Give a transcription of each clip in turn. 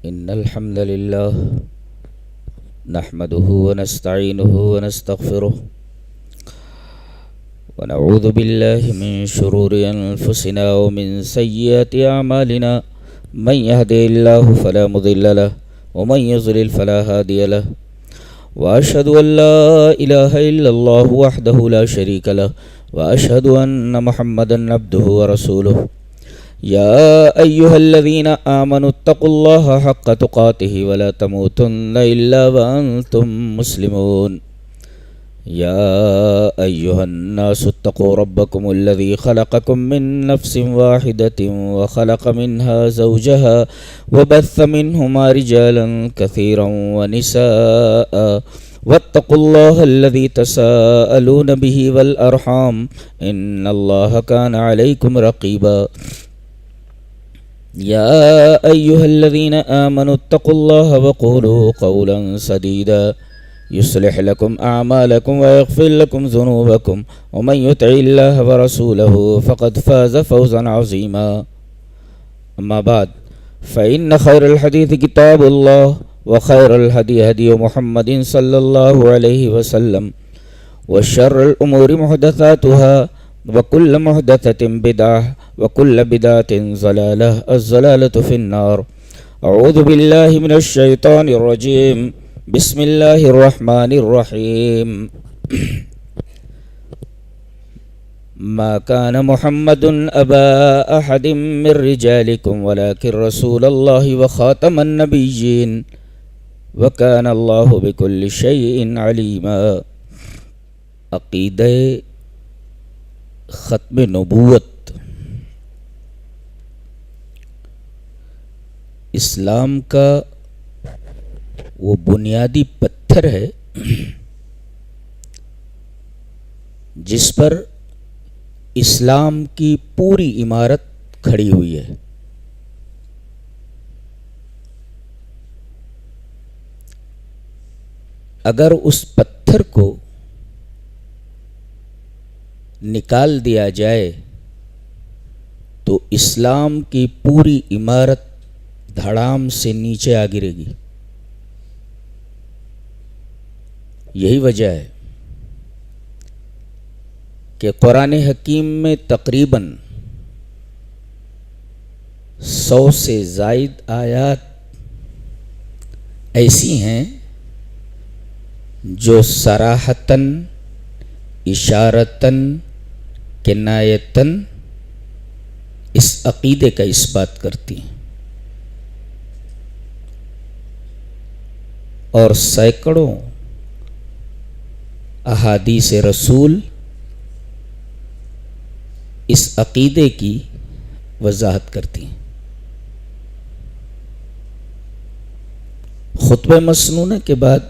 إن الحمد لله نحمده ونستعينه ونستغفره ونعوذ بالله من شرور أنفسنا ومن سيئات أعمالنا من يهده الله فلا مضل له ومن يضلل فلا هادي له وأشهد أن لا إله إلا الله وحده لا شريك له وأشهد أن محمدا عبده ورسوله يا أيها الذين آمنوا اتقوا الله حق تقاته ولا تموتن إلا وأنتم مسلمون يا أيها الناس اتقوا ربكم الذي خلقكم من نفس واحدة وخلق منها زوجها وبث منهما رجالا كثيرا ونساء واتقوا الله الذي تساءلون به والأرحام إن الله كان عليكم رقيبا يا أيها الذين آمنوا اتقوا الله وقولوا قولا سديدا يصلح لكم أعمالكم ويغفر لكم ذنوبكم ومن يطع الله ورسوله فقد فاز فوزا عظيما أما بعد فإن خير الحديث كتاب الله وخير الهدي هدي محمد صلى الله عليه وسلم وشر الأمور محدثاتها وكل محدثة بدعة وكل بدعة ضلالة الضلالة في النار أعوذ بالله من الشيطان الرجيم بسم الله الرحمن الرحيم ما كان محمد أبا أحد من رجالكم ولكن رسول الله وخاتم النبيين وكان الله بكل شيء عليما. عقیدہ ختم نبوت اسلام کا وہ بنیادی پتھر ہے جس پر اسلام کی پوری عمارت کھڑی ہوئی ہے. اگر اس پتھر کو نکال دیا جائے تو اسلام کی پوری عمارت دھڑام سے نیچے آ گرے گی. یہی وجہ ہے کہ قرآن حکیم میں تقریباً 100 سے زائد آیات ایسی ہیں جو صراحتاً، اشارتاً، کنایتاً اس عقیدے کا اس بات کرتی ہیں، اور سینکڑوں احادیث رسول اس عقیدے کی وضاحت کرتی ہیں. خطبہ مسنونہ کے بعد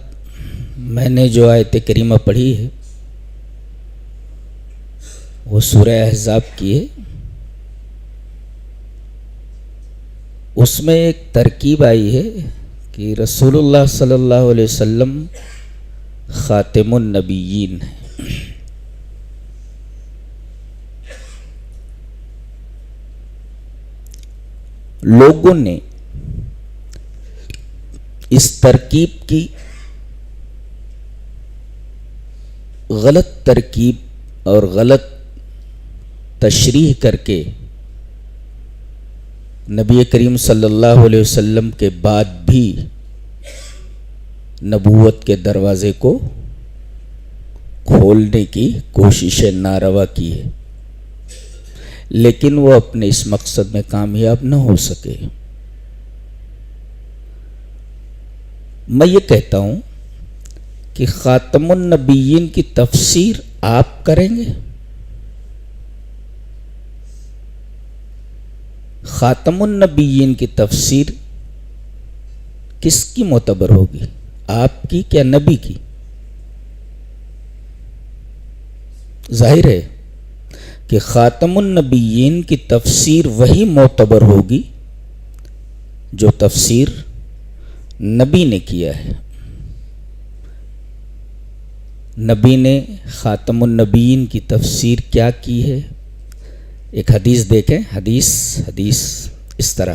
میں نے جو آیت کریمہ پڑھی ہے وہ سورہ احزاب کی ہے. اس میں ایک ترکیب آئی ہے کہ رسول اللہ صلی اللہ علیہ وسلم خاتم النبیین ہے. لوگوں نے اس ترکیب کی غلط ترکیب اور غلط تشریح کر کے نبی کریم صلی اللہ علیہ وسلم کے بعد بھی نبوت کے دروازے کو کھولنے کی کوشش ناروا کی ہے، لیکن وہ اپنے اس مقصد میں کامیاب نہ ہو سکے. میں یہ کہتا ہوں کہ خاتم النبیین کی تفسیر آپ کریں گے؟ خاتم النبیین کی تفسیر کس کی معتبر ہوگی، آپ کی کیا نبی کی؟ ظاہر ہے کہ خاتم النبیین کی تفسیر وہی معتبر ہوگی جو تفسیر نبی نے کیا ہے. نبی نے خاتم النبیین کی تفسیر کیا کی ہے؟ ایک حدیث دیکھیں. حدیث اس طرح: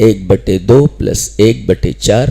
1/2 + 1/4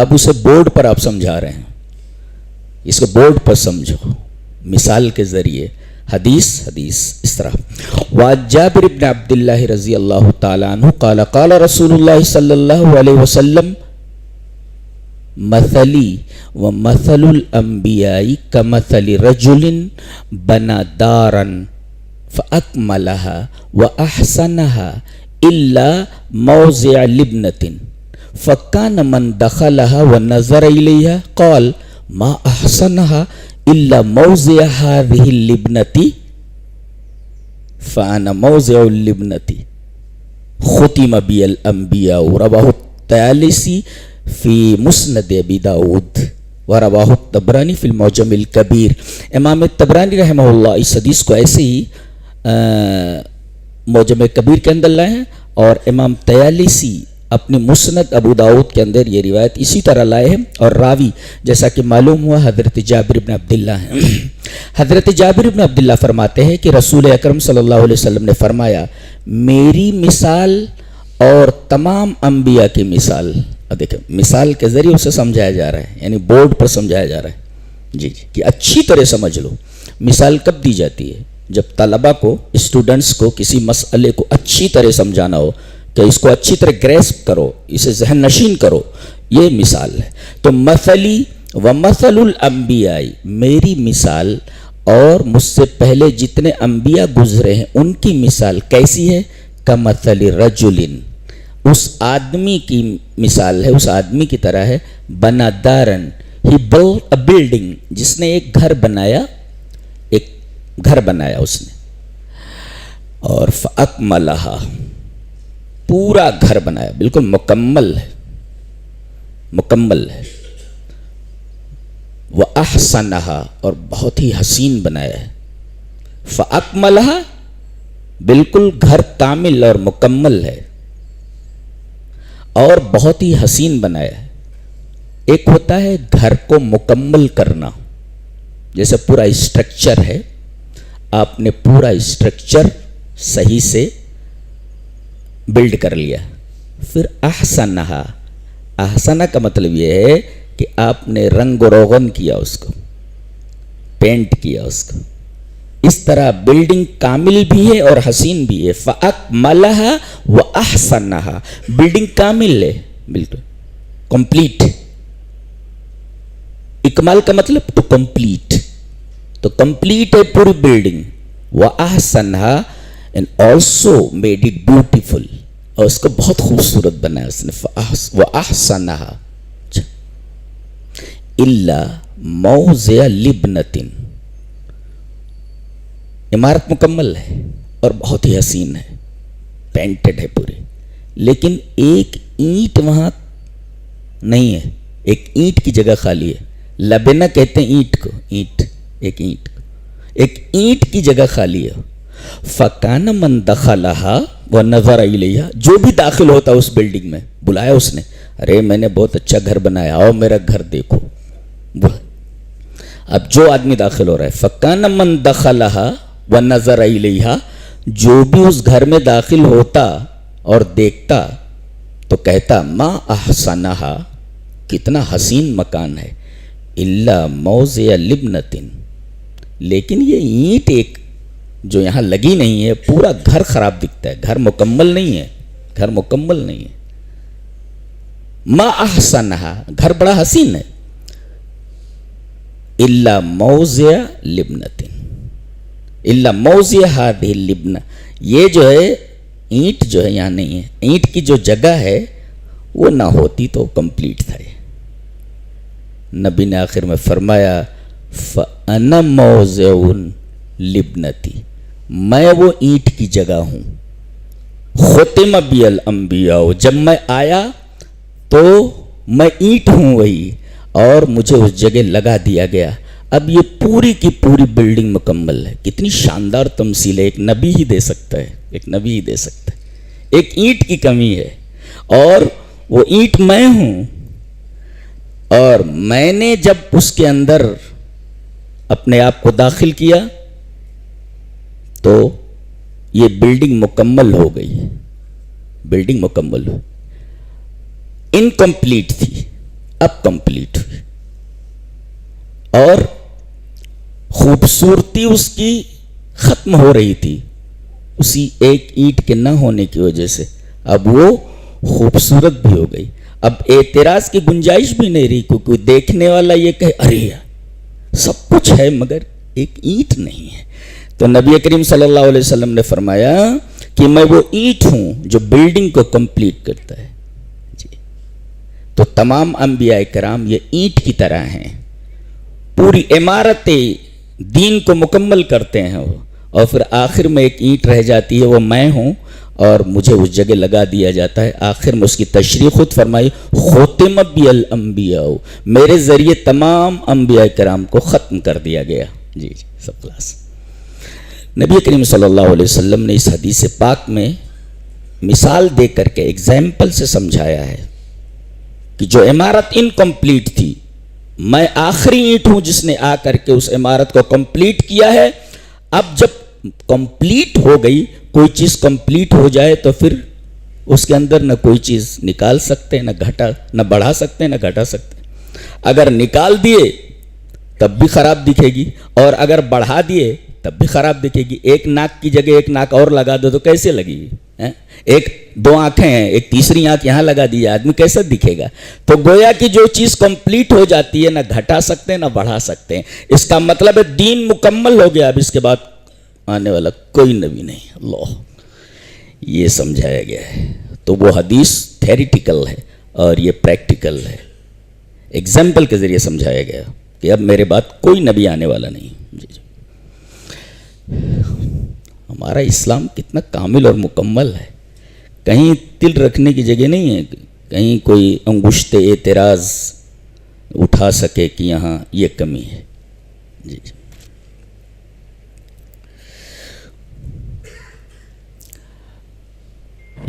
اب اسے بورڈ پر آپ سمجھا رہے ہیں، اس کو بورڈ پر سمجھو مثال کے ذریعے. حدیث اس طرح. وعن جابر بن عبد اللہ رضی اللہ تعالی عنہ قال قال رسول اللہ صلی اللہ علیہ وسلم مثلی ومثل الانبیاء کمثل رجل بنا دارا فاکملها واحسنها الا موضع لبنة فکان من دخلها ونظر الیها قال ما احسنها الا موضع هذه اللبنة فانا موضع اللبنة ختم بي الانبیاء. رواه الطیالسی فی مسند ابی داود ورواہ الطبرانی فی المعجم الکبیر. امام طبرانی رحمہ اللہ اس حدیث کو ایسے ہی معجم کبیر کے اندر لائے ہیں، اور امام طیالسی اپنی مسند ابو داود کے اندر یہ روایت اسی طرح لائے ہیں. اور راوی جیسا کہ معلوم ہوا حضرت جابر بن عبداللہ ہیں. حضرت جابر بن عبداللہ فرماتے ہیں کہ رسول اکرم صلی اللہ علیہ وسلم نے فرمایا میری مثال اور تمام انبیاء کی مثال. دیکھیں مثال کے ذریعے اسے سمجھایا جا رہا ہے، یعنی بورڈ پر سمجھایا جا رہا ہے جی کہ اچھی طرح سمجھ لو. مثال کب دی جاتی ہے؟ جب طلبہ کو، اسٹوڈنٹس کو کسی مسئلے کو اچھی طرح سمجھانا ہو کہ اس کو اچھی طرح گریسپ کرو، اسے ذہن نشین کرو، یہ مثال ہے. تو مثلی و مثل الانبیاء، میری مثال اور مجھ سے پہلے جتنے انبیاء گزرے ہیں ان کی مثال کیسی ہے؟ کمثل رجل، اس آدمی کی مثال ہے، اس آدمی کی طرح ہے. بنا دارن، ہی بلٹ اے بلڈنگ، جس نے ایک گھر بنایا، ایک گھر بنایا اس نے. اور فاکملھا، پورا گھر بنایا، بالکل مکمل ہے، مکمل ہے. وَأَحْسَنَهَا، اور بہت ہی حسین بنایا ہے. فَأَكْمَلَهَا، بالکل گھر کامل اور مکمل ہے اور بہت ہی حسین بنایا ہے. ایک ہوتا ہے گھر کو مکمل کرنا، جیسے پورا اسٹرکچر ہے، آپ نے پورا اسٹرکچر صحیح سے بلڈ کر لیا. پھر احسنہا، احسنہ کا مطلب یہ ہے کہ آپ نے رنگ و روغن کیا، اس کو پینٹ کیا اس کو. اس طرح بلڈنگ کامل بھی ہے اور حسین بھی ہے. فَأَكْمَلَهَا وَأَحْسَنَهَا، بلڈنگ کامل ہے، بالکل کمپلیٹ. اکمال کا مطلب ٹو کمپلیٹ، تو کمپلیٹ ہے پوری building. وَأَحْسَنَهَا and also made it beautiful، اور اس کو بہت خوبصورت بنایا اس نے. وَأَحْسَنَهَا إِلَّا مَوْضِعَ لِبْنَةٍ، عمارت مکمل ہے اور بہت ہی حسین ہے، پینٹڈ ہے پوری، لیکن ایک اینٹ وہاں نہیں ہے، ایک اینٹ کی جگہ خالی ہے. لبنہ کہتے ہیں اینٹ کو، اینٹ، ایک اینٹ کو، ایک اینٹ کی جگہ خالی ہے. فَكَانَ مَنْ دَخَلَهَا وَنَظَرَ إِلَيْهَا، جو بھی داخل ہوتا اس بلڈنگ میں، بلایا اس نے، ارے میں نے بہت اچھا گھر بنایا، آؤ میرا گھر دیکھو. اب جو آدمی داخل ہو رہا ہے، فَكَانَ مَنْ دَخَلَهَا وَنَظَرَ إِلَيْهَا، جو بھی اس گھر میں داخل ہوتا اور دیکھتا تو کہتا مَا أَحْسَنَهَا، کتنا حسین مکان ہے. إِلَّا مَوْضِعَ لِبْنَةٍ، لیکن یہ اینٹ ایک جو یہاں لگی نہیں ہے، پورا گھر خراب دکھتا ہے، گھر مکمل نہیں ہے، گھر مکمل نہیں ہے. ما احسنها، گھر بڑا حسین ہے. الا موضع لبنۃ، الا موضع هذه اللبنہ، یہ جو ہے اینٹ جو ہے یہاں نہیں ہے، اینٹ کی جو جگہ ہے وہ نہ ہوتی تو کمپلیٹ تھا. نبی نے آخر میں فرمایا فَأَنَا مَوْضِعٌ لِبْنَتِي، میں وہ اینٹ کی جگہ ہوں. ختم بی الانبیاء، جب میں آیا تو میں اینٹ ہوں وہی، اور مجھے اس جگہ لگا دیا گیا. اب یہ پوری کی پوری بلڈنگ مکمل ہے. کتنی شاندار تمثیل ہے، ایک نبی ہی دے سکتا ہے، ایک نبی ہی دے سکتا ہے. ایک اینٹ کی کمی ہے اور وہ اینٹ میں ہوں، اور میں نے جب اس کے اندر اپنے آپ کو داخل کیا تو یہ بلڈنگ مکمل ہو گئی. بلڈنگ مکمل ہو، انکمپلیٹ تھی، اب کمپلیٹ ہوئی، اور خوبصورتی اس کی ختم ہو رہی تھی اسی ایک اینٹ کے نہ ہونے کی وجہ سے، اب وہ خوبصورت بھی ہو گئی۔ اب اعتراض کی گنجائش بھی نہیں رہی، کوئی دیکھنے والا یہ کہے ارے سب کچھ ہے مگر ایک اینٹ نہیں ہے۔ تو نبی کریم صلی اللہ علیہ وسلم نے فرمایا کہ میں وہ اینٹ ہوں جو بلڈنگ کو کمپلیٹ کرتا ہے جی۔ تو تمام انبیاء کرام یہ اینٹ کی طرح ہیں، پوری عمارت دین کو مکمل کرتے ہیں وہ، اور پھر آخر میں ایک اینٹ رہ جاتی ہے، وہ میں ہوں، اور مجھے اس جگہ لگا دیا جاتا ہے۔ آخر میں اس کی تشریح خود فرمائی، ختم بی الانبیاء، میرے ذریعے تمام انبیاء کرام کو ختم کر دیا گیا جی جی سب کلاس۔ نبی کریم صلی اللہ علیہ وسلم نے اس حدیث پاک میں مثال دے کر کے ایگزامپل سے سمجھایا ہے کہ جو عمارت انکمپلیٹ تھی، میں آخری اینٹ ہوں جس نے آ کر کے اس عمارت کو کمپلیٹ کیا ہے۔ اب جب کمپلیٹ ہو گئی، کوئی چیز کمپلیٹ ہو جائے تو پھر اس کے اندر نہ کوئی چیز نکال سکتے، نہ بڑھا سکتے، نہ گھٹا سکتے۔ اگر نکال دیے تب بھی خراب دکھے گی، اور اگر بڑھا دیے تب بھی خراب دکھے گی۔ ایک ناک کی جگہ ایک ناک اور لگا دو تو کیسے لگے گی؟ ایک دو آنکھیں ہیں، ایک تیسری آنکھ یہاں لگا دی، آدمی کیسا دکھے گا؟ تو گویا کہ جو چیز کمپلیٹ ہو جاتی ہے نہ گھٹا سکتے نہ بڑھا سکتے ہیں۔ اس کا مطلب ہے دین مکمل ہو گیا، اب اس کے بعد آنے والا کوئی نبی نہیں۔ اللہ، یہ سمجھایا گیا ہے۔ تو وہ حدیث تھیریٹیکل ہے اور یہ پریکٹیکل ہے، ایگزامپل کے ذریعے سمجھایا گیا کہ اب میرے بعد کوئی نبی آنے والا نہیں۔ جی جی، ہمارا اسلام کتنا کامل اور مکمل ہے، کہیں تل رکھنے کی جگہ نہیں ہے، کہیں کوئی انگشت اعتراض اٹھا سکے کہ یہاں یہ کمی ہے۔ جی جی،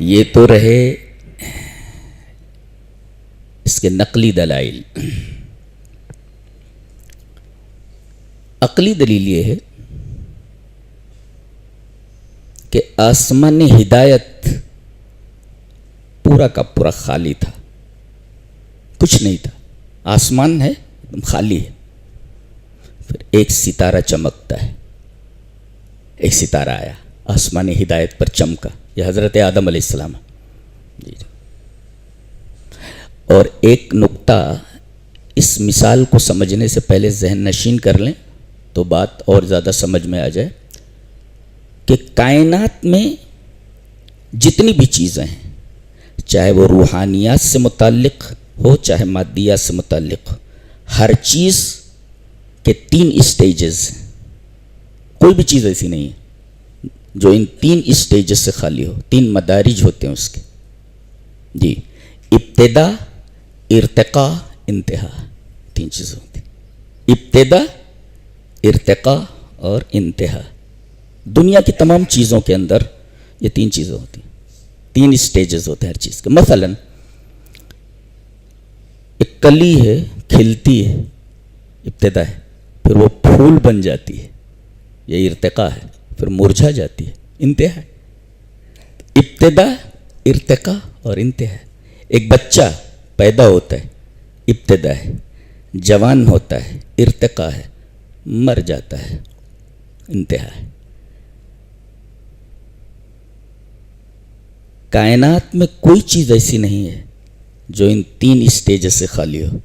یہ تو رہے اس کے نقلی دلائل۔ عقلی دلیل یہ ہے کہ آسمان ہدایت پورا کا پورا خالی تھا، کچھ نہیں تھا، آسمان ہے خالی ہے، پھر ایک ستارہ چمکتا ہے، ایک ستارہ آیا آسمان ہدایت پر چمکا، یہ حضرت آدم علیہ السلام جی۔ اور ایک نقطہ اس مثال کو سمجھنے سے پہلے ذہن نشین کر لیں تو بات اور زیادہ سمجھ میں آ جائے کہ کائنات میں جتنی بھی چیزیں ہیں، چاہے وہ روحانیات سے متعلق ہو چاہے مادیات سے متعلق ہو، ہر چیز کے 3 اسٹیجز ہیں، کوئی بھی چیز ایسی نہیں ہے جو ان 3 اسٹیجز سے خالی ہو۔ 3 مدارج ہوتے ہیں اس کے جی، ابتدا، ارتقاء، انتہا، 3 چیزیں ہوتی ہیں، ابتدا، ارتقاء اور انتہا۔ دنیا کی تمام چیزوں کے اندر یہ 3 چیزیں ہوتی ہیں، 3 اسٹیجز ہوتے ہیں ہر چیز کے۔ مثلا ایک کلی ہے، کھلتی ہے، ابتدا ہے، پھر وہ پھول بن جاتی ہے، یہ ارتقاء ہے، پھر مرجھا جاتی ہے، انتہا ہے۔ ابتدا، ارتقاء اور انتہا۔ ایک بچہ پیدا ہوتا ہے، ابتدا ہے، جوان ہوتا ہے، ارتقاء ہے، مر جاتا ہے، انتہا ہے۔ کائنات میں کوئی چیز ایسی نہیں ہے جو ان 3 اسٹیجز سے خالی ہو۔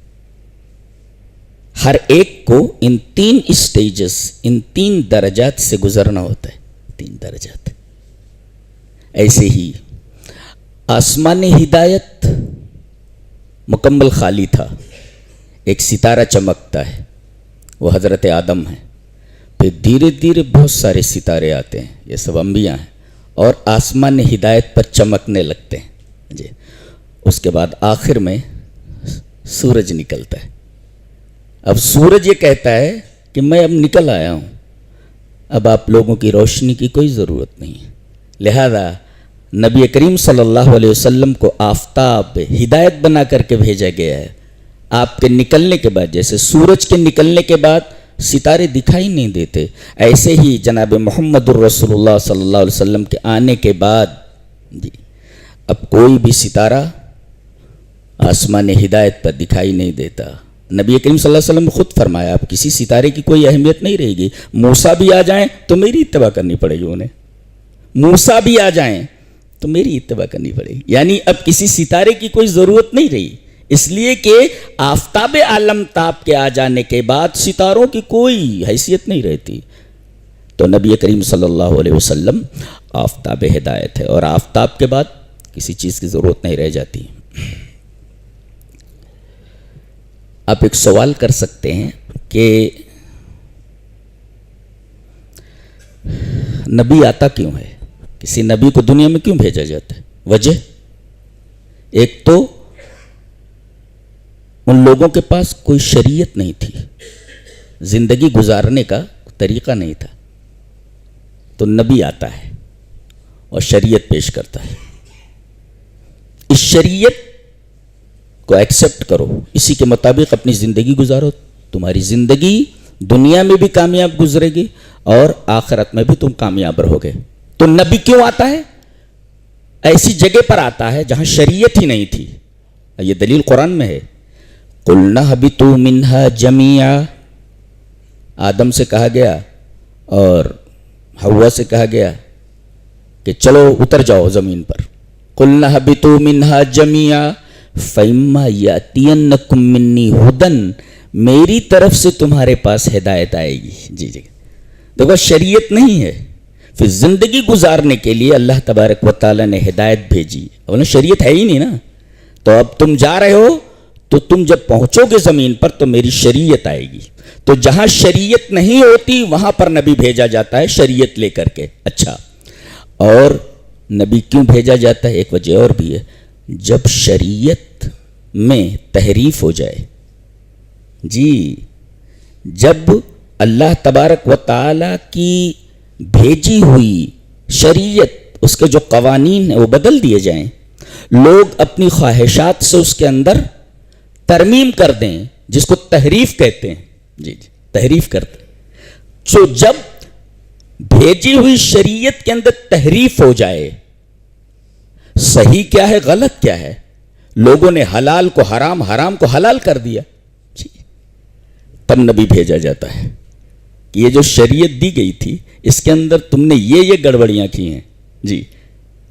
ہر ایک کو ان 3 اسٹیجز، ان 3 درجات سے گزرنا ہوتا ہے، 3 درجات۔ ایسے ہی آسمان ہدایت مکمل خالی تھا، ایک ستارہ چمکتا ہے، وہ حضرت آدم ہے، پھر دھیرے دھیرے بہت سارے ستارے آتے ہیں، یہ سب انبیاء ہیں، اور آسمان ہدایت پر چمکنے لگتے ہیں جی۔ اس کے بعد آخر میں سورج نکلتا ہے۔ اب سورج یہ کہتا ہے کہ میں اب نکل آیا ہوں، اب آپ لوگوں کی روشنی کی کوئی ضرورت نہیں ہے۔ لہذا نبی کریم صلی اللہ علیہ وسلم کو آفتاب ہدایت بنا کر کے بھیجا گیا ہے۔ آپ کے نکلنے کے بعد، جیسے سورج کے نکلنے کے بعد ستارے دکھائی نہیں دیتے، ایسے ہی جناب محمد الرسول اللہ صلی اللہ علیہ وسلم کے آنے کے بعد جی اب کوئی بھی ستارہ آسمان ہدایت پر دکھائی نہیں دیتا۔ نبی کریم صلی اللہ علیہ وسلم نے خود فرمایا اب کسی ستارے کی کوئی اہمیت نہیں رہے گی، موسیٰ بھی آ جائیں تو میری اتباع کرنی پڑے گی انہیں، موسیٰ بھی آ جائیں تو میری اتباع کرنی پڑے گی۔ یعنی اب کسی ستارے کی کوئی ضرورت نہیں رہی، اس لیے کہ آفتاب عالم تاب کے آ جانے کے بعد ستاروں کی کوئی حیثیت نہیں رہتی۔ تو نبی کریم صلی اللہ علیہ وسلم آفتاب ہدایت ہے، اور آفتاب کے بعد کسی چیز کی ضرورت نہیں رہ جاتی۔ آپ ایک سوال کر سکتے ہیں کہ نبی آتا کیوں ہے، کسی نبی کو دنیا میں کیوں بھیجا جاتا ہے؟ وجہ ایک تو ان لوگوں کے پاس کوئی شریعت نہیں تھی، زندگی گزارنے کا طریقہ نہیں تھا، تو نبی آتا ہے اور شریعت پیش کرتا ہے۔ اس شریعت کو ایکسپٹ کرو، اسی کے مطابق اپنی زندگی گزارو، تمہاری زندگی دنیا میں بھی کامیاب گزرے گی اور آخرت میں بھی تم کامیاب رہو گے۔ تو نبی کیوں آتا ہے؟ ایسی جگہ پر آتا ہے جہاں شریعت ہی نہیں تھی۔ یہ دلیل قرآن میں ہے، قُلْنَا اهْبِطُوا مِنْهَا جَمِيعًا، آدم سے کہا گیا اور حوا سے کہا گیا کہ چلو اتر جاؤ زمین پر۔ قُلْنَا اهْبِطُوا مِنْهَا جَمِيعًا فَإِمَّا يَأْتِيَنَّكُم مِّنِّي هُدًى، میری طرف سے تمہارے پاس ہدایت آئے گی۔ جی دیکھو شریعت نہیں ہے، پھر زندگی گزارنے کے لیے اللہ تبارک و تعالیٰ نے ہدایت بھیجی، اور شریعت ہے ہی نہیں نا۔ تو اب تم جا رہے ہو تو تم جب پہنچو گے زمین پر تو میری شریعت آئے گی۔ تو جہاں شریعت نہیں ہوتی وہاں پر نبی بھیجا جاتا ہے شریعت لے کر کے۔ اچھا، اور نبی کیوں بھیجا جاتا ہے؟ ایک وجہ اور بھی ہے، جب شریعت میں تحریف ہو جائے، جی جب اللہ تبارک و تعالیٰ کی بھیجی ہوئی شریعت، اس کے جو قوانین ہیں وہ بدل دیے جائیں، لوگ اپنی خواہشات سے اس کے اندر ترمیم کر دیں، جس کو تحریف کہتے ہیں، جی تحریف کرتے ہیں۔ جو جب بھیجی ہوئی شریعت کے اندر تحریف ہو جائے، صحیح کیا ہے غلط کیا ہے، لوگوں نے حلال کو حرام، حرام کو حلال کر دیا، جی تب نبی بھیجا جاتا ہے کہ یہ جو شریعت دی گئی تھی اس کے اندر تم نے یہ گڑبڑیاں کی ہیں، جی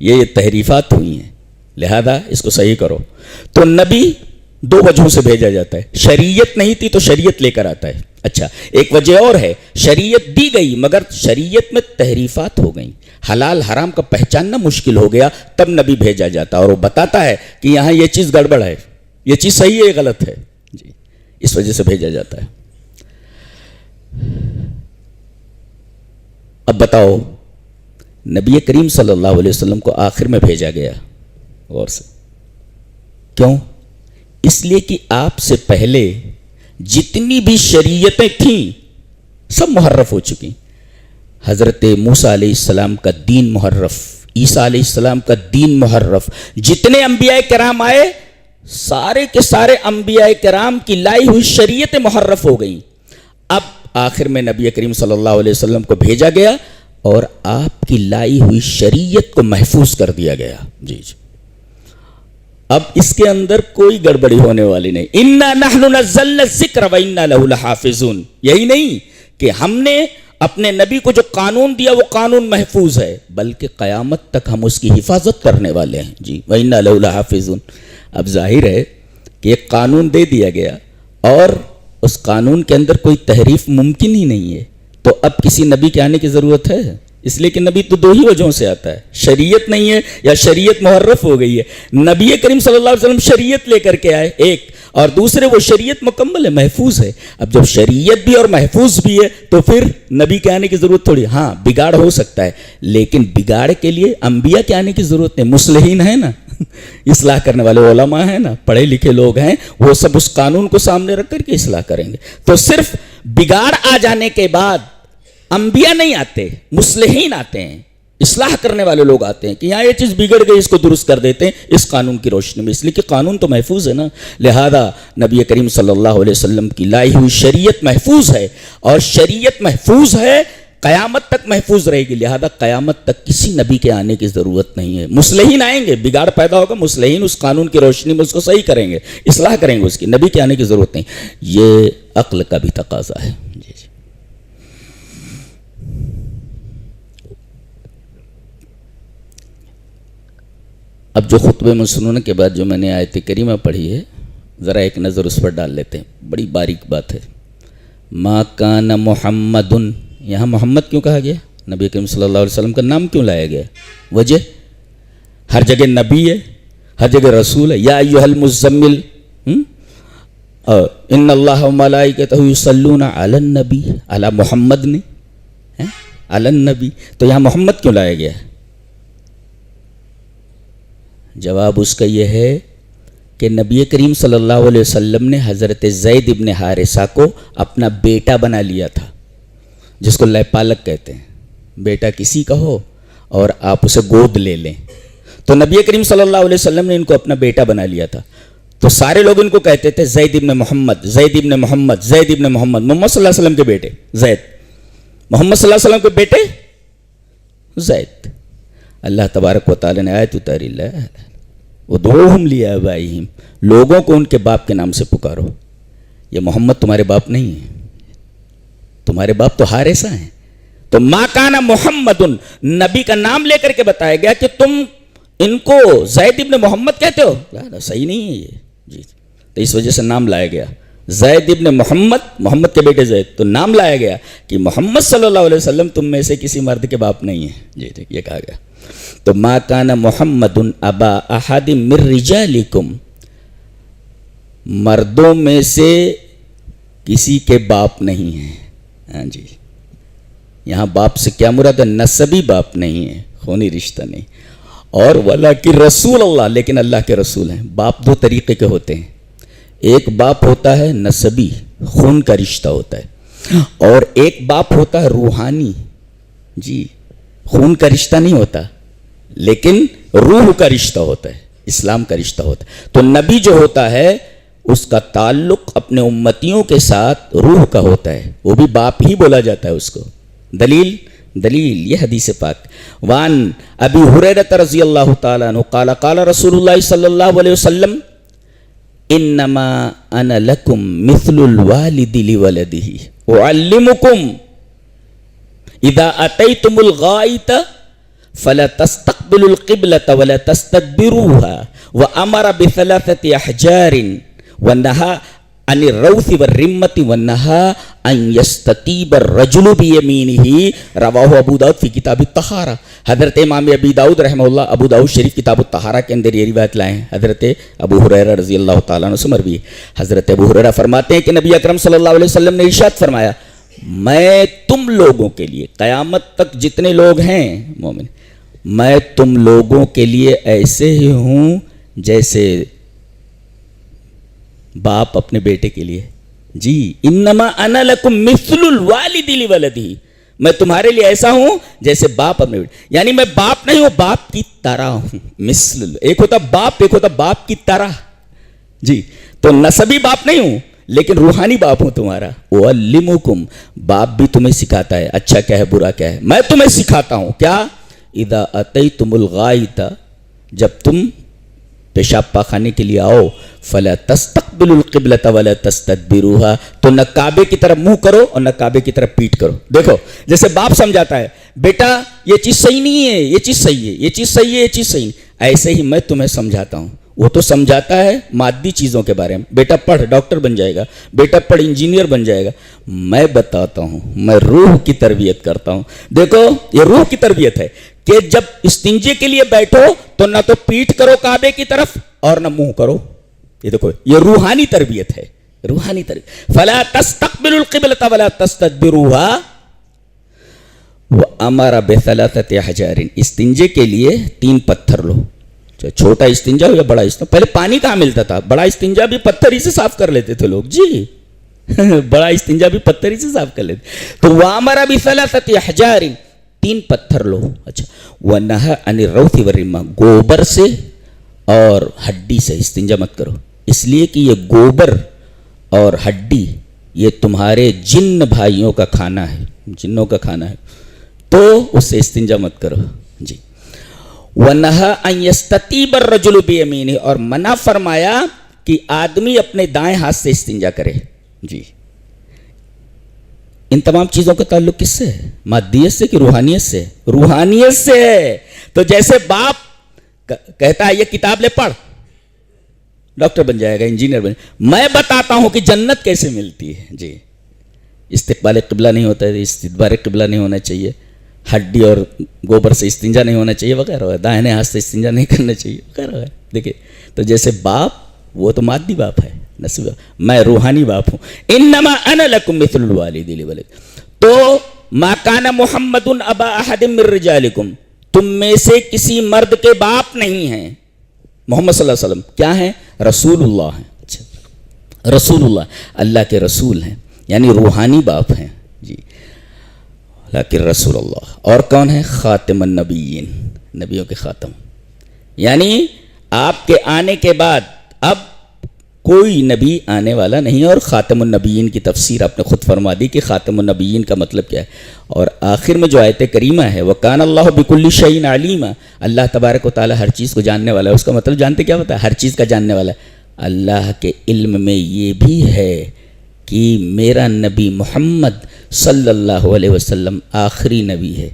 یہ تحریفات ہوئی ہیں، لہذا اس کو صحیح کرو۔ تو نبی دو وجہوں سے بھیجا جاتا ہے، شریعت نہیں تھی تو شریعت لے کر آتا ہے۔ اچھا، ایک وجہ اور ہے، شریعت دی گئی مگر شریعت میں تحریفات ہو گئیں، حلال حرام کا پہچاننا مشکل ہو گیا، تب نبی بھیجا جاتا اور وہ بتاتا ہے کہ یہاں یہ چیز گڑبڑ ہے، یہ چیز صحیح ہے، غلط ہے، جی اس وجہ سے بھیجا جاتا ہے۔ اب بتاؤ، نبی کریم صلی اللہ علیہ وسلم کو آخر میں بھیجا گیا، غور سے کیوں؟ اس لیے کہ آپ سے پہلے جتنی بھی شریعتیں تھیں سب محرف ہو چکی۔ حضرت موسیٰ علیہ السلام کا دین محرف، عیسیٰ علیہ السلام کا دین محرف، جتنے انبیاء کرام آئے سارے کے سارے انبیاء کرام کی لائی ہوئی شریعتیں محرف ہو گئیں۔ اب آخر میں نبی کریم صلی اللہ علیہ وسلم کو بھیجا گیا اور آپ کی لائی ہوئی شریعت کو محفوظ کر دیا گیا۔ جی اب اس کے اندر کوئی گڑبڑی ہونے والی نہیں۔ اِنَّا نَحْنُ نَزَّلْنَا الذِّكْرَ وَإِنَّا لَهُ لَحَافِظُونَ، یہی نہیں کہ ہم نے اپنے نبی کو جو قانون دیا وہ قانون محفوظ ہے، بلکہ قیامت تک ہم اس کی حفاظت کرنے والے ہیں۔ جی وَإِنَّا لَهُ لَحَافِظُونَ۔ اب ظاہر ہے کہ ایک قانون دے دیا گیا اور اس قانون کے اندر کوئی تحریف ممکن ہی نہیں ہے، تو اب کسی نبی کے آنے کی ضرورت ہے؟ اس لیے کہ نبی تو دو ہی وجہوں سے آتا ہے، شریعت نہیں ہے یا شریعت محرف ہو گئی ہے۔ نبی کریم صلی اللہ علیہ وسلم شریعت لے کر کے آئے ایک، اور دوسرے وہ شریعت مکمل ہے، محفوظ ہے۔ اب جب شریعت بھی اور محفوظ بھی ہے تو پھر نبی کے آنے کی ضرورت تھوڑی، ہاں بگاڑ ہو سکتا ہے لیکن بگاڑ کے لیے انبیاء کے آنے کی ضرورت نہیں، مصلحین ہیں نا، اصلاح کرنے والے علماء ہیں نا، پڑھے لکھے لوگ ہیں، وہ سب اس قانون کو سامنے رکھ کر کے اصلاح کریں گے۔ تو صرف بگاڑ آ جانے کے بعد انبیاء نہیں آتے، مصلحین آتے ہیں، اصلاح کرنے والے لوگ آتے ہیں کہ یہاں یہ چیز بگڑ گئی، اس کو درست کر دیتے ہیں اس قانون کی روشنی میں، اس لیے کہ قانون تو محفوظ ہے نا۔ لہذا نبی کریم صلی اللہ علیہ وسلم کی لائی ہوئی شریعت محفوظ ہے، اور شریعت محفوظ ہے قیامت تک محفوظ رہے گی. لہذا قیامت تک کسی نبی کے آنے کی ضرورت نہیں ہے. مصلحین آئیں گے, بگاڑ پیدا ہوگا, مصلحین اس قانون کی روشنی میں اس کو صحیح کریں گے, اصلاح کریں گے اس کی. نبی کے آنے کی ضرورت نہیں. یہ عقل کا بھی تقاضا ہے. جی جی. اب جو خطبے میں سننے کے بعد جو میں نے آیت کریمہ پڑھی ہے, ذرا ایک نظر اس پر ڈال لیتے ہیں. بڑی باریک بات ہے. ما کان محمد, یہاں محمد کیوں کہا گیا؟ نبی کریم صلی اللہ علیہ وسلم کا نام کیوں لایا گیا؟ وجہ, ہر جگہ نبی ہے, ہر جگہ رسول ہے. یا ایھا المزمل ان اللہ وملائکتہ یصلون علی النبی, علی محمد نے, علی النبی, تو یہاں محمد کیوں لایا گیا؟ جواب اس کا یہ ہے کہ نبی کریم صلی اللہ علیہ وسلم نے حضرت زید ابن حارثہ کو اپنا بیٹا بنا لیا تھا, جس کو لے پالک کہتے ہیں. بیٹا کسی کا ہو اور آپ اسے گود لے لیں, تو نبی کریم صلی اللہ علیہ وسلم نے ان کو اپنا بیٹا بنا لیا تھا. تو سارے لوگ ان کو کہتے تھے زید ابن محمد, زید ابن محمد, زید ابن محمد. محمد صلی اللہ علیہ وسلم کے بیٹے زید, محمد صلی اللہ علیہ وسلم کے بیٹے زید. اللہ تبارک و تعالی نے آیت اتاری, ادعوہم لآبائہم, لوگوں کو ان کے باپ کے نام سے پکارو. یہ محمد تمہارے باپ نہیں ہے, تمہارے باپ تو حارثہ ہیں. تو ما کان محمد, نبی کا نام لے کر کے بتایا گیا کہ تم ان کو زید ابن محمد کہتے ہو, صحیح نہیں ہے یہ. جی, تو اس وجہ سے نام لایا گیا زید ابن محمد, محمد کے بیٹے زید. تو نام لایا گیا کہ محمد صلی اللہ علیہ وسلم تم میں سے کسی مرد کے باپ نہیں ہیں. جی ٹھیک, یہ کہا گیا. تو ما کان محمد ابا احد من رجالکم, مردوں میں سے کسی کے باپ نہیں ہیں. ہاں جی, یہاں باپ سے کیا مراد ہے؟ نسبی باپ نہیں ہے, خونی رشتہ نہیں. اور ولیکن رسول اللہ, لیکن اللہ کے رسول ہیں. باپ دو طریقے کے ہوتے ہیں. ایک باپ ہوتا ہے نسبی, خون کا رشتہ ہوتا ہے, اور ایک باپ ہوتا ہے روحانی. جی, خون کا رشتہ نہیں ہوتا لیکن روح کا رشتہ ہوتا ہے, اسلام کا رشتہ ہوتا ہے. تو نبی جو ہوتا ہے اس کا تعلق اپنے امتیوں کے ساتھ روح کا ہوتا ہے, وہ بھی باپ ہی بولا جاتا ہے اس کو. دلیل یہ حدیث پاک. وان ابی ہریرہ رضی اللہ تعالیٰ عنہ قال قال رسول اللہ صلی اللہ علیہ وسلم انما انا لکم مثل الوالد لولدہ اعلمکم اذا اتیتم الغائط فلا تستقبلوا القبلة ولا تستدبروها وامر بثلاثة احجار ونهى عن الروث والرمة ونهى ان يستتيب الرجل بيمينه رواه ابو داؤد فی کتاب الطہارہ. حضرت امام ابی داؤد رحمہ اللہ ابو داؤد شریف کتاب الطہارہ کے اندر یہ روایت لائے ہیں حضرت ابو ہریرہ رضی اللہ تعالیٰ عنہ سے مروی. حضرت ابو ہریرہ فرماتے ہیں کہ نبی اکرم صلی اللہ علیہ وسلم نے ارشاد فرمایا, میں تم لوگوں کے لیے, قیامت تک جتنے لوگ ہیں مومن, میں تم لوگوں کے لیے ایسے ہی ہوں جیسے باپ اپنے بیٹے کے لیے. جی, انما انا لکم مثل الوالد لولدہ, میں تمہارے لیے ایسا ہوں جیسے باپ اپنے بیٹے, یعنی میں باپ نہیں ہوں, باپ کی طرح ہوں. مثل, ایک ہوتا باپ, ایک ہوتا باپ کی طرح. جی, تو نسبی باپ نہیں ہوں لیکن روحانی باپ ہوں تمہارا. اعلمکم, باپ بھی تمہیں سکھاتا ہے اچھا کیا ہے برا کیا ہے, میں تمہیں سکھاتا ہوں. کیا؟ اذا اتیتم الغائط, جب تم پیشاب پاخانے کے لیے آؤ, فلا تستقبلوا القبلۃ ولا تستدبروها, تو نہ کعبے کی طرف منہ کرو اور نہ کعبے کی طرف پیٹ کرو. دیکھو جیسے باپ سمجھاتا ہے بیٹا یہ چیز صحیح نہیں ہے, یہ چیز صحیح ہے, یہ چیز صحیح ہے, یہ چیز صحیح نہیں, ایسے ہی میں تمہیں سمجھاتا ہوں. وہ تو سمجھاتا ہے مادی چیزوں کے بارے میں, بیٹا پڑھ ڈاکٹر بن جائے گا, بیٹا پڑھ انجینئر بن جائے گا. میں بتاتا ہوں, میں روح کی تربیت کرتا ہوں. دیکھو یہ روح کی تربیت ہے کہ جب استنجے کے لیے بیٹھو تو نہ تو پیٹ کرو کعبے کی طرف اور نہ منہ کرو. یہ دیکھو یہ روحانی تربیت ہے, روحانی تربیت. فلا تستقبلوا القبلۃ ولا تستدبروها وامر بثلاثة احجار, استنجے کے لیے 3 پتھر لو, چھوٹا استنجا ہو یا بڑا استنجا. پہلے پانی کہاں ملتا تھا, بڑا استنجا بھی پتھر ہی سے صاف کر لیتے تھے لوگ. جی بڑا استنجا بھی پتھر ہی سے صاف کر لیتے. تو وامر بثلاثة احجار, 3 پتھر لو. اچھا, ونہى عن الروث والرمہ, گوبر سے اور ہڈی سے استنجا مت کرو, اس لیے کہ یہ گوبر اور ہڈی یہ تمہارے جن بھائیوں کا کھانا ہے. جنوں کا کھانا ہے، تو اس سے استنجا مت کرو جی۔ وَنَهَا أَن يَسْتَطِيبَ الرَّجُلُ بِيَمِينِهِ، اور منع فرمایا کہ آدمی اپنے دائیں ہاتھ سے استنجا کرے جی۔ ان تمام چیزوں کا تعلق کس سے ہے؟ مادیت سے کہ روحانیت سے؟ روحانیت سے ہے۔ تو جیسے باپ کہتا ہے یہ کتاب لے پڑھ، ڈاکٹر بن جائے گا، انجینئر بن جائے گا، میں بتاتا ہوں کہ جنت کیسے ملتی ہے جی۔ استقبال قبلہ نہیں ہوتا ہے، استدبار قبلہ نہیں ہونا چاہیے، ہڈی اور گوبر سے استنجا نہیں ہونا چاہیے وغیرہ، دائیں ہاتھ سے استنجا نہیں کرنا چاہیے وغیرہ۔ دیکھیں تو جیسے باپ وہ تو مادی باپ ہے، نسبی باپ، میں روحانی باپ ہوں۔ انما انا لکم مثل الوالد لولد، تو ما کان محمد ابا احد من رجالکم، تم میں سے کسی مرد کے باپ نہیں ہیں۔ محمد صلی اللہ علیہ وسلم کیا ہیں؟ رسول اللہ ہیں۔ اچھا، رسول اللہ، اللہ کے رسول ہیں، یعنی روحانی باپ ہیں جی، لیکن رسول اللہ۔ اور کون ہے؟ خاتم النبیین، نبیوں کے خاتم، یعنی آپ کے آنے کے بعد اب کوئی نبی آنے والا نہیں ہے۔ اور خاتم النبیین کی تفسیر آپ نے خود فرما دی کہ خاتم النبیین کا مطلب کیا ہے۔ اور آخر میں جو آیت کریمہ ہے وَكَانَ اللَّهُ بِكُلِّ شَيْءٍ عَلِيمًا، اللہ تبارک و تعالیٰ ہر چیز کو جاننے والا ہے۔ اس کا مطلب جانتے کیا ہوتا ہے؟ ہر چیز کا جاننے والا ہے۔ اللہ کے علم میں یہ بھی ہے کہ میرا نبی محمد صلی اللہ علیہ وسلم آخری نبی ہے،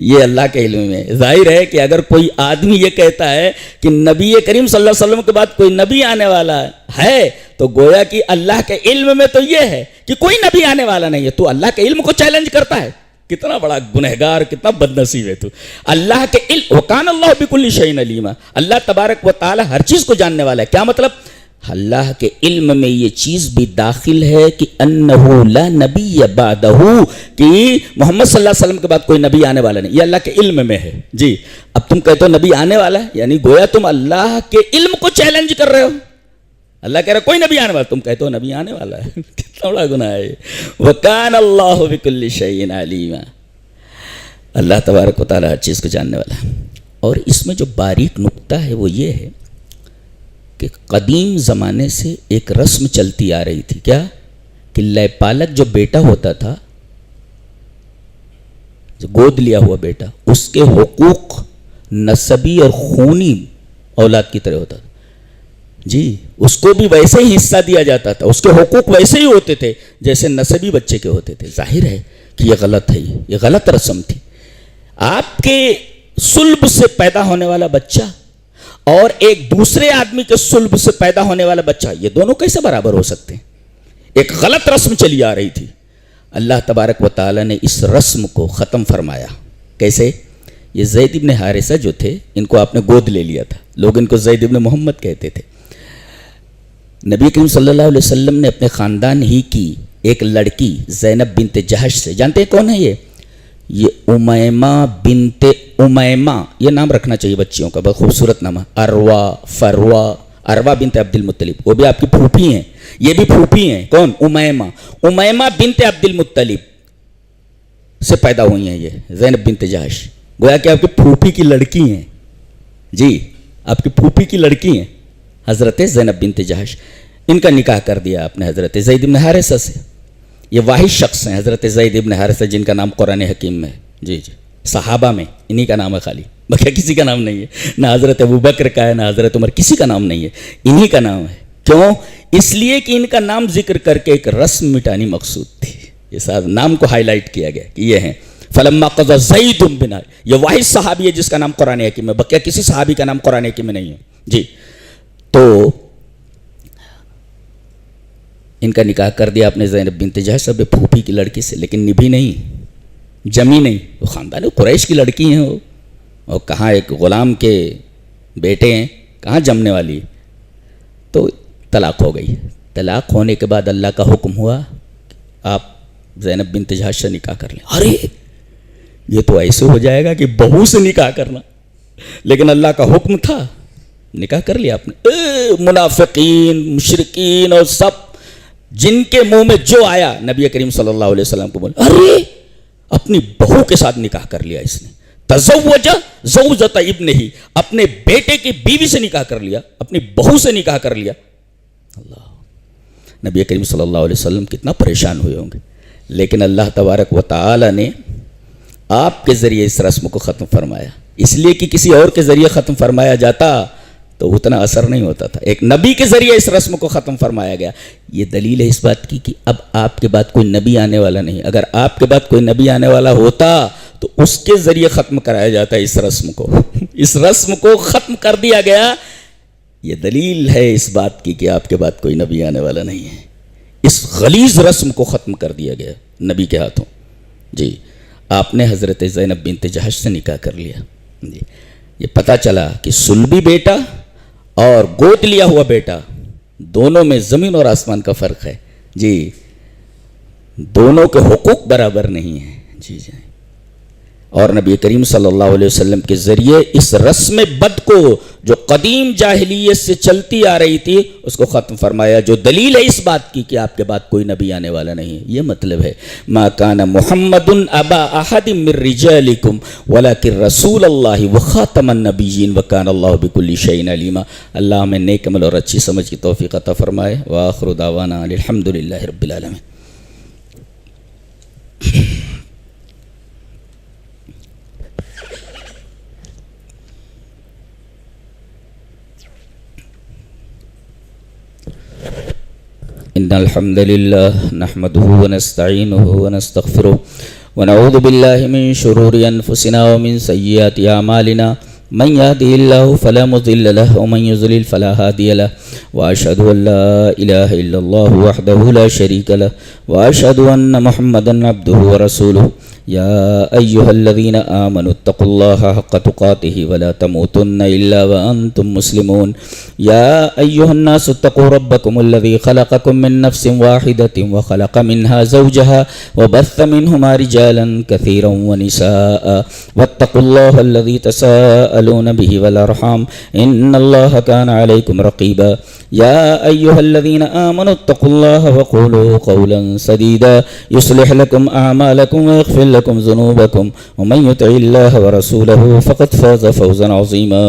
یہ اللہ کے علم میں ہے۔ ظاہر ہے کہ اگر کوئی آدمی یہ کہتا ہے کہ نبی کریم صلی اللہ علیہ وسلم کے بعد کوئی نبی آنے والا ہے، تو گویا کہ اللہ کے علم میں تو یہ ہے کہ کوئی نبی آنے والا نہیں ہے، تو اللہ کے علم کو چیلنج کرتا ہے۔ کتنا بڑا گنہگار، کتنا بد نصیب ہے تو۔ اللہ کے علم، وَكَانَ اللَّهُ بِكُلِّ شَيْءٍ عَلِيمًا، اللہ تبارک و تعالی ہر چیز کو جاننے والا ہے۔ کیا مطلب؟ اللہ کے علم میں یہ چیز بھی داخل ہے کہ انہو لا نبی بعدہو، کہ محمد صلی اللہ علیہ وسلم کے بعد کوئی نبی آنے والا نہیں، یہ اللہ کے علم میں ہے جی۔ اب تم کہتے ہو نبی آنے والا ہے، یعنی گویا تم اللہ کے علم کو چیلنج کر رہے ہو۔ اللہ کہہ رہا ہے کوئی نبی آنے والا، تم کہتے ہو نبی آنے والا ہے، کتنا بڑا گناہ ہے۔ وَكَانَ اللَّهُ بِكُلِّ شَيْءٍ عَلِيمًا، اللہ تبارک و تعالیٰ ہر چیز کو جاننے والا ہے۔ اور اس میں جو باریک نکتہ ہے وہ یہ ہے کہ قدیم زمانے سے ایک رسم چلتی آ رہی تھی، کیا کہ لے پالک جو بیٹا ہوتا تھا، جو گود لیا ہوا بیٹا، اس کے حقوق نسبی اور خونی اولاد کی طرح ہوتا تھا جی، اس کو بھی ویسے ہی حصہ دیا جاتا تھا، اس کے حقوق ویسے ہی ہوتے تھے جیسے نسبی بچے کے ہوتے تھے۔ ظاہر ہے کہ یہ غلط ہے، یہ غلط رسم تھی۔ آپ کے صلب سے پیدا ہونے والا بچہ اور ایک دوسرے آدمی کے صلب سے پیدا ہونے والا بچہ، یہ دونوں کیسے برابر ہو سکتے ہیں؟ ایک غلط رسم چلی آ رہی تھی۔ اللہ تبارک و تعالیٰ نے اس رسم کو ختم فرمایا۔ کیسے؟ یہ زید ابن حارثہ جو تھے، ان کو آپ نے گود لے لیا تھا، لوگ ان کو زید ابن محمد کہتے تھے۔ نبی کریم صلی اللہ علیہ وسلم نے اپنے خاندان ہی کی ایک لڑکی زینب بنت جہش سے، جانتے ہیں کون ہے یہ امیمہ بنت امیمہ، یہ نام رکھنا چاہیے بچیوں کا، بہت خوبصورت نام ہے۔ اروا، فروا، اروا بنت عبد المطلب، وہ بھی آپ کی پھوپھی ہیں، یہ بھی پھوپھی ہیں۔ کون؟ امیمہ، امیمہ بنت عبد المطلب سے پیدا ہوئی ہیں یہ زینب بنت جہش، گویا کہ آپ کی پھوپھی کی لڑکی ہیں جی، آپ کی پھوپھی کی لڑکی ہیں حضرت زینب بنت جہش۔ ان کا نکاح کر دیا آپ نے حضرت زید بن حارثہ سے۔ یہ واحد شخص ہیں حضرت زید بن حارثہ جن کا نام قرآن حکیم میں ہے جی جی، صحابہ میں انہی کا نام ہے خالی، بقیہ کسی کا نام نہیں ہے، نہ حضرت ابوبکر کا ہے، نہ حضرت عمر، کسی کا نام نہیں ہے، انہی کا نام ہے۔ کیوں؟ اس لیے کہ ان کا نام ذکر کر کے ایک رسم مٹانی مقصود تھی، یہ ساتھ نام کو ہائی لائٹ کیا گیا کہ یہ ہیں فلما قضى زید بن، یہ واحد صحابی ہے جس کا نام قرآن حکیم میں، بقیہ کسی صحابی کا نام قرآن حکیم میں نہیں ہے جی۔ تو ان کا نکاح کر دیا آپ نے زینب بنت جہش اپنے پھوپھی کی لڑکی سے، لیکن نبھی نہیں، جمی نہیں، وہ خاندان قریش کی لڑکی ہیں وہ، اور کہاں ایک غلام کے بیٹے ہیں، کہاں جمنے والی، تو طلاق ہو گئی۔ طلاق ہونے کے بعد اللہ کا حکم ہوا آپ زینب بنت جہش سے نکاح کر لیں۔ ارے یہ تو ایسے ہو جائے گا کہ بہو سے نکاح کرنا، لیکن اللہ کا حکم تھا، نکاح کر لیا آپ نے۔ منافقین، مشرکین اور سب جن کے منہ میں جو آیا نبی کریم صلی اللہ علیہ وسلم کو بولا، ارے اپنی بہو کے ساتھ نکاح کر لیا اس نے، تزوج زوجۃ ابنہ، اپنے بیٹے کی بیوی سے نکاح کر لیا، اپنی بہو سے نکاح کر لیا۔ اللہ، نبی کریم صلی اللہ علیہ وسلم کتنا پریشان ہوئے ہوں گے، لیکن اللہ تبارک و تعالی نے آپ کے ذریعے اس رسم کو ختم فرمایا، اس لیے کہ کسی اور کے ذریعے ختم فرمایا جاتا تو اتنا اثر نہیں ہوتا تھا، ایک نبی کے ذریعے اس رسم کو ختم فرمایا گیا۔ یہ دلیل ہے اس بات کی کہ اب آپ کے بعد کوئی نبی آنے والا نہیں، اگر آپ کے بعد کوئی نبی آنے والا ہوتا تو اس کے ذریعے ختم کرایا جاتا اس رسم کو اس رسم کو ختم کر دیا گیا۔ یہ دلیل ہے اس بات کی کہ آپ کے بعد کوئی نبی آنے والا نہیں ہے، اس غلیظ رسم کو ختم کر دیا گیا نبی کے ہاتھوں۔ جی آپ نے حضرت زینب بنت جہش سے نکاح کر لیا، جی یہ پتہ چلا کہ صلبی بیٹا اور گود لیا ہوا بیٹا دونوں میں زمین اور آسمان کا فرق ہے، جی دونوں کے حقوق برابر نہیں ہیں۔ جی جی اور نبی کریم صلی اللہ علیہ وسلم کے ذریعے اس رسم بد کو جو قدیم جاہلیت سے چلتی آ رہی تھی اس کو ختم فرمایا، جو دلیل ہے اس بات کی کہ آپ کے بعد کوئی نبی آنے والا نہیں ہے۔ یہ مطلب ہے ما کان محمد ابا احد من رجالکم ولکن رسول اللہ وخاتم النبیین وکان اللہ بکل شیء علیما۔ اللہ ہمیں نیک عمل اور اچھی سمجھ کی توفیق عطا فرمائے۔ وآخر دعوانا الحمدللہ رب العالمین۔ إن الحمد لله نحمده ونستعينه ونستغفره ونعوذ بالله من شرور أنفسنا ومن سيئات أعمالنا من يهده الله فلا مضل له ومن يضلل فلا هادي له وأشهد أن لا إله إلا الله وحده لا شريك له وأشهد أن محمدا عبده ورسوله يا أيها الذين آمنوا اتقوا الله حق تقاته ولا تموتن إلا وأنتم مسلمون يا أيها الناس اتقوا ربكم الذي خلقكم من نفس واحدة وخلق منها زوجها وبث منهما رجالا كثيرا ونساء واتقوا الله الذي تساءلون به والأرحام إن الله كان عليكم رقيبا يا أيها الذين آمنوا اتقوا الله وقولوا قولا سديدا يصلح لكم أعمالكم ويغفر لكم ذنوبكم ومن يطع الله ورسوله فقد فاز فوزا عظيما۔